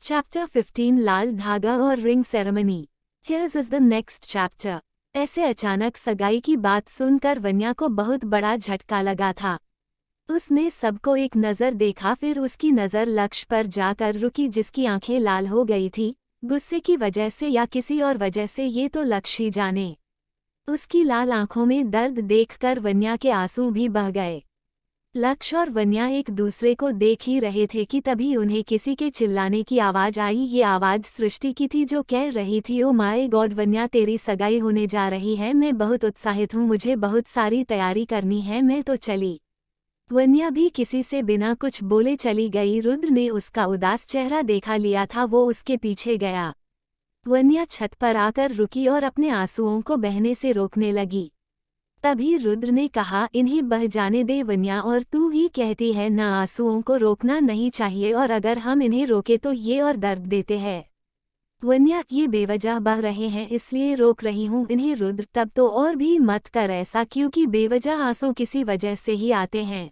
Chapter 15 लाल धागा और ring ceremony. Here's is the next chapter. ऐसे अचानक सगाई की बात सुनकर वन्या को बहुत बड़ा झटका लगा था। उसने सबको एक नज़र देखा, फिर उसकी नज़र लक्ष्य पर जाकर रुकी जिसकी आंखें लाल हो गई थी, गुस्से की वजह से या किसी और वजह से, ये तो लक्ष्य ही जाने। उसकी लाल आंखों में दर्द देखकर वन्या के आंसू भी बह गए। लक्ष्य और वन्या एक दूसरे को देख ही रहे थे कि तभी उन्हें किसी के चिल्लाने की आवाज़ आई। ये आवाज़ सृष्टि की थी जो कह रही थी, ओ माय गॉड वन्या, तेरी सगाई होने जा रही है। मैं बहुत उत्साहित हूँ, मुझे बहुत सारी तैयारी करनी है, मैं तो चली। वन्या भी किसी से बिना कुछ बोले चली गई। रुद्र ने उसका उदास चेहरा देखा लिया था, वो उसके पीछे गया। वन्या छत पर आकर रुकी और अपने आंसुओं को बहने से रोकने लगी। तभी रुद्र ने कहा, इन्हें बह जाने दे वन्या, और तू ही कहती है ना आंसुओं को रोकना नहीं चाहिए, और अगर हम इन्हें रोके तो ये और दर्द देते हैं। वन्या, ये बेवजह बह रहे हैं इसलिए रोक रही हूँ इन्हें। रुद्र, तब तो और भी मत कर ऐसा, क्योंकि बेवजह आंसू किसी वजह से ही आते हैं।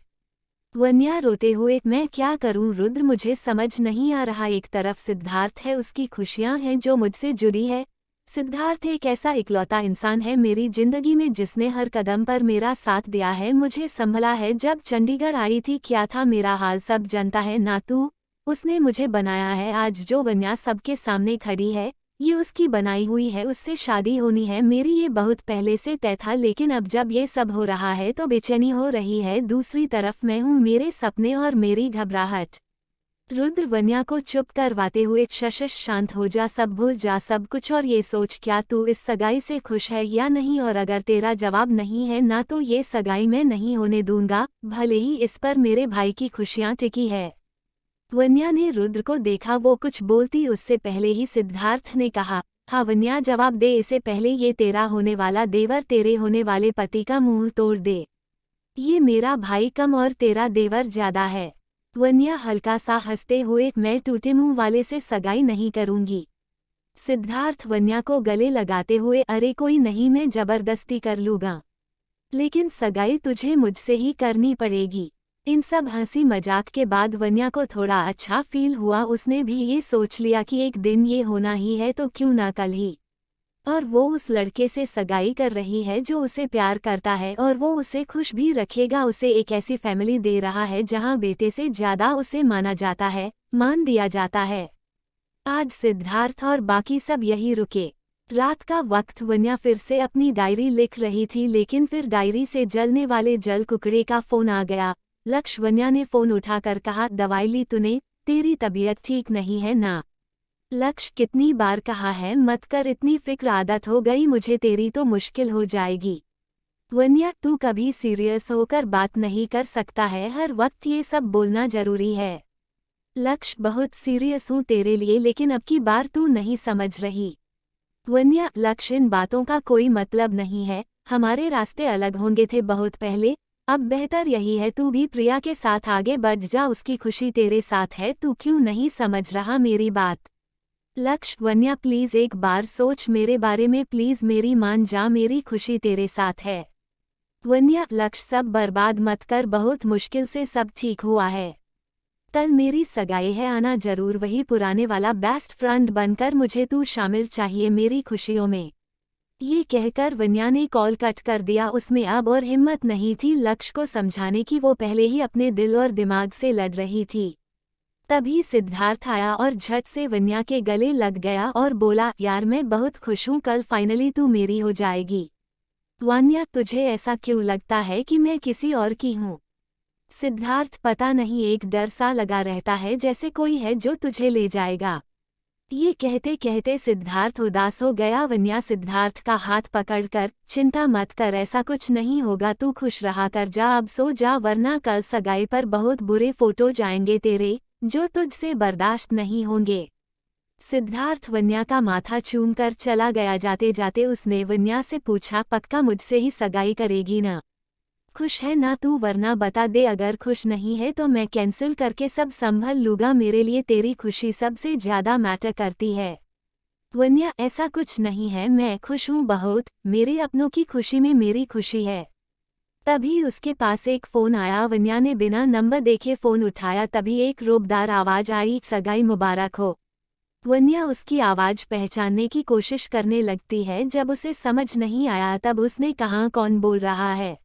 वन्या रोते हुए, मैं क्या करूं रुद्र, मुझे समझ नहीं आ रहा। एक तरफ सिद्धार्थ है, उसकी खुशियां हैं जो मुझसे जुड़ी है। सिद्धार्थ एक ऐसा इकलौता इंसान है मेरी जिंदगी में जिसने हर कदम पर मेरा साथ दिया है, मुझे संभला है। जब चंडीगढ़ आई थी क्या था मेरा हाल सब जानता है ना तू। उसने मुझे बनाया है। आज जो वन्या सबके सामने खड़ी है, ये उसकी बनाई हुई है, उससे शादी होनी है मेरी, ये बहुत पहले से तय था। लेकिन अब जब ये सब हो रहा है तो बेचैनी हो रही है। दूसरी तरफ मैं हूँ, मेरे सपने और मेरी घबराहट। रुद्र वन्या को चुप करवाते हुए, शशश शांत हो जा, सब भूल जा सब कुछ, और ये सोच क्या तू इस सगाई से खुश है या नहीं, और अगर तेरा जवाब नहीं है ना तो ये सगाई मैं नहीं होने दूंगा, भले ही इस पर मेरे भाई की खुशियां टिकी है। वन्या ने रुद्र को देखा, वो कुछ बोलती उससे पहले ही सिद्धार्थ ने कहा, हाँ वन्या जवाब दे, इससे पहले ये तेरा होने वाला देवर तेरे होने वाले पति का मुंह तोड़ दे। ये मेरा भाई कम और तेरा देवर ज्यादा है। वन्या हल्का सा हंसते हुए, मैं टूटे मुंह वाले से सगाई नहीं करूंगी। सिद्धार्थ वन्या को गले लगाते हुए, अरे कोई नहीं, मैं जबरदस्ती कर लूंगा, लेकिन सगाई तुझे मुझसे ही करनी पड़ेगी। इन सब हंसी मजाक के बाद वन्या को थोड़ा अच्छा फील हुआ। उसने भी ये सोच लिया कि एक दिन ये होना ही है तो क्यों ना कल ही। और वो उस लड़के से सगाई कर रही है जो उसे प्यार करता है, और वो उसे खुश भी रखेगा। उसे एक ऐसी फैमिली दे रहा है जहां बेटे से ज्यादा उसे माना जाता है, मान दिया जाता है। आज सिद्धार्थ और बाकी सब यही रुके। रात का वक्त। वन्या फिर से अपनी डायरी लिख रही थी, लेकिन फिर डायरी से जलने वाले जल कुकड़े का फोन आ गया। लक्ष्य। वन्या ने फोन उठाकर कहा, दवाई ली तूने, तेरी तबीयत ठीक नहीं है ना। लक्ष्य, कितनी बार कहा है मत कर, इतनी फिक्र आदत हो गई मुझे तेरी तो मुश्किल हो जाएगी। वन्या, तू कभी सीरियस होकर बात नहीं कर सकता है, हर वक्त ये सब बोलना जरूरी है। लक्ष्य, बहुत सीरियस हूँ तेरे लिए, लेकिन अब की बार तू नहीं समझ रही। वन्या, लक्ष्य इन बातों का कोई मतलब नहीं है, हमारे रास्ते अलग होंगे थे बहुत पहले, अब बेहतर यही है तू भी प्रिया के साथ आगे बढ़ जा, उसकी खुशी तेरे साथ है, तू क्यों नहीं समझ रहा मेरी बात। लक्ष्य। वन्या प्लीज एक बार सोच मेरे बारे में, प्लीज मेरी मान जा, मेरी खुशी तेरे साथ है। वन्या। लक्ष्य, सब बर्बाद मत कर, बहुत मुश्किल से सब ठीक हुआ है। कल मेरी सगाई है, आना जरूर, वही पुराने वाला बेस्ट फ्रेंड बनकर मुझे तू शामिल चाहिए मेरी खुशियों में। ये कहकर वन्या ने कॉल कट कर दिया। उसमें अब और हिम्मत नहीं थी लक्ष्य को समझाने की, वो पहले ही अपने दिल और दिमाग से लड़ रही थी। तभी सिद्धार्थ आया और झट से वन्या के गले लग गया और बोला, यार मैं बहुत खुश हूँ, कल फाइनली तू मेरी हो जाएगी। वन्या, तुझे ऐसा क्यों लगता है कि मैं किसी और की हूँ। सिद्धार्थ, पता नहीं, एक डर सा लगा रहता है जैसे कोई है जो तुझे ले जाएगा। ये कहते कहते सिद्धार्थ उदास हो गया। वन्या सिद्धार्थ का हाथ पकड़कर, चिंता मत कर, ऐसा कुछ नहीं होगा, तू खुश रहा कर, जा अब सो जा, वरना कल सगाई पर बहुत बुरे फोटो जाएंगे तेरे, जो तुझसे बर्दाश्त नहीं होंगे। सिद्धार्थ वन्या का माथा चूमकर चला गया। जाते जाते उसने वन्या से पूछा, पक्का मुझसे ही सगाई करेगी ना? खुश है ना तू, वरना बता दे, अगर खुश नहीं है तो मैं कैंसिल करके सब संभल लूँगा, मेरे लिए तेरी खुशी सबसे ज्यादा मैटर करती है। वन्या, ऐसा कुछ नहीं है, मैं खुश हूँ बहुत, मेरे अपनों की खुशी में मेरी खुशी है। तभी उसके पास एक फोन आया। वन्या ने बिना नंबर देखे फोन उठाया। तभी एक रोबदार आवाज आई, सगाई मुबारक हो। वन्या उसकी आवाज पहचानने की कोशिश करने लगती है। जब उसे समझ नहीं आया तब उसने कहा कौन बोल रहा है।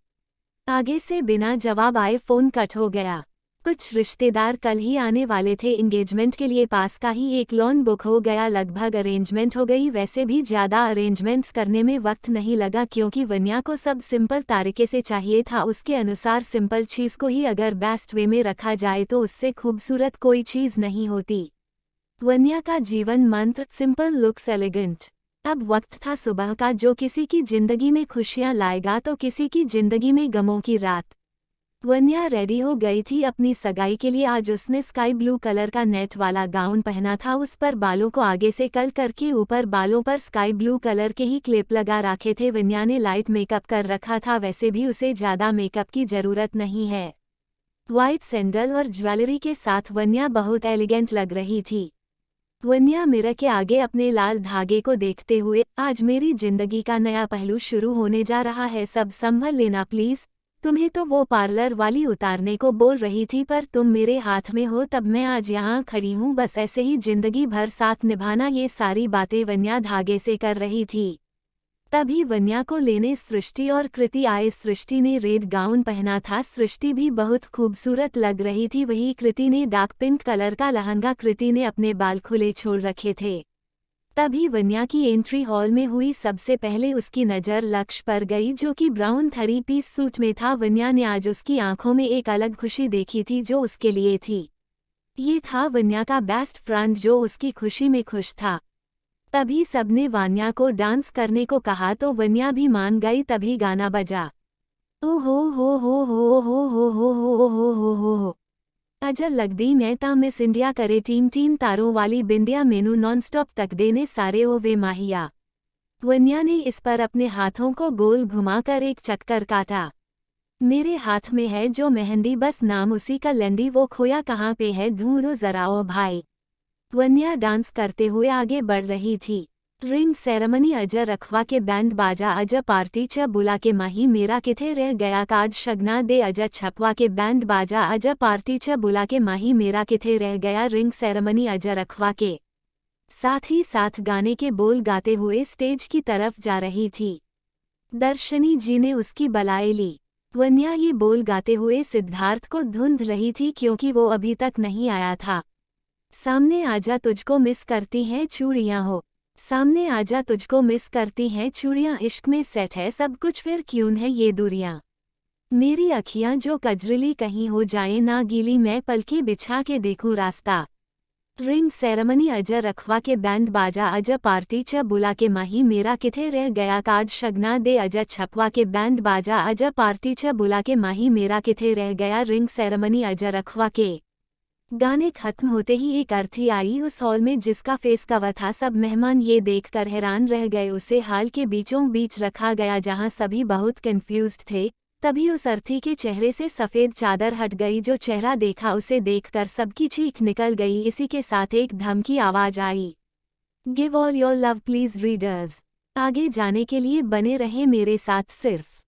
आगे से बिना जवाब आए फोन कट हो गया। कुछ रिश्तेदार कल ही आने वाले थे एंगेजमेंट के लिए, पास का ही एक लॉन बुक हो गया, लगभग अरेंजमेंट हो गई। वैसे भी ज़्यादा अरेंजमेंट्स करने में वक्त नहीं लगा क्योंकि वन्या को सब सिंपल तरीके से चाहिए था। उसके अनुसार सिंपल चीज़ को ही अगर बेस्ट वे में रखा जाए तो उससे खूबसूरत कोई चीज़ नहीं होती। वन्या का जीवन मंत्र सिंपल लुक्स एलिगेंट। अब वक्त था सुबह का, जो किसी की जिंदगी में खुशियां लाएगा तो किसी की जिंदगी में गमों की रात। वन्या रेडी हो गई थी अपनी सगाई के लिए। आज उसने स्काई ब्लू कलर का नेट वाला गाउन पहना था। उस पर बालों को आगे से कर्ल करके ऊपर बालों पर स्काई ब्लू कलर के ही क्लिप लगा रखे थे। वन्या ने लाइट मेकअप कर रखा था, वैसे भी उसे ज़्यादा मेकअप की ज़रूरत नहीं है। वाइट सैंडल और ज्वेलरी के साथ वन्या बहुत एलिगेंट लग रही थी। वन्या मिरर के आगे अपने लाल धागे को देखते हुए, आज मेरी जिंदगी का नया पहलू शुरू होने जा रहा है, सब संभल लेना प्लीज। तुम्हें तो वो पार्लर वाली उतारने को बोल रही थी, पर तुम मेरे हाथ में हो तब मैं आज यहाँ खड़ी हूँ। बस ऐसे ही जिंदगी भर साथ निभाना, ये सारी बातें वन्या धागे से कर रही थी। तभी वन्या को लेने सृष्टि और कृति आए। सृष्टि ने रेड गाउन पहना था। सृष्टि भी बहुत खूबसूरत लग रही थी। वही कृति ने डार्क पिंक कलर का लहंगा। कृति ने अपने बाल खुले छोड़ रखे थे। तभी वन्या की एंट्री हॉल में हुई। सबसे पहले उसकी नज़र लक्ष्य पर गई, जो कि ब्राउन 3 पीस सूट में था। वन्या ने आज उसकी आंखों में एक अलग खुशी देखी थी जो उसके लिए थी। ये था वन्या का बेस्ट फ्रेंड जो उसकी खुशी में खुश था। तभी सबने वन्या को डांस करने को कहा तो वन्या भी मान गई। तभी गाना बजा। ओ हो अजल लगदी मैं ता मिस इंडिया करे टीम टीम तारों वाली बिंदिया मेनू नॉन स्टॉप तक देने सारे ओ वे माहिया। वन्या ने इस पर अपने हाथों को गोल घुमाकर एक चक्कर काटा। मेरे हाथ में है जो मेहंदी, बस नाम उसी का लेंदी, वो खोया कहाँ पे है ढूंढो जरा ओ भाई। वन्या डांस करते हुए आगे बढ़ रही थी। रिंग सेरेमनी अजय रखवा के बैंड बाजा। अजय पार्टी च बुला के माही मेरा किथे रह गया कार्ड शगना दे। अजय छपवा के बैंड बाजा। अजय पार्टी च बुला के माही मेरा किथे रह गया। रिंग सेरेमनी अजय रखवा के साथ ही साथ गाने के बोल गाते हुए स्टेज की तरफ जा रही थी। दर्शनी जी ने उसकी बलाई ली। वन्या ये बोल गाते हुए सिद्धार्थ को ढूंढ रही थी क्योंकि वो अभी तक नहीं आया था। सामने आजा तुझको मिस करती हैं चूड़ियां हो। सामने आजा तुझको मिस करती हैं चूड़ियां। इश्क में सेट है सब कुछ, फिर क्यों है ये दूरियां। मेरी अखियां जो कजरली कहीं हो जाए ना गीली, मैं पलके बिछा के देखूं रास्ता। रिंग सेरेमनी अजय रखवा के बैंड बाजा। अजय पार्टी च बुला के माही मेरा किथे रह गया कार्ड शगना दे। अजय छपवा के बैंड बाजा। अजय पार्टी च बुला के माही मेरा किथे रह गया। रिंग सेरेमनी अजय रखवा के गाने खत्म होते ही एक अर्थी आई उस हॉल में जिसका फेस कवर था। सब मेहमान ये देखकर हैरान रह गए। उसे हाल के बीचों बीच रखा गया जहां सभी बहुत कंफ्यूज्ड थे। तभी उस अर्थी के चेहरे से सफ़ेद चादर हट गई। जो चेहरा देखा उसे देखकर सबकी चीख निकल गई। इसी के साथ एक धमकी आवाज आई, give all your love please readers. आगे जाने के लिए बने रहें मेरे साथ सिर्फ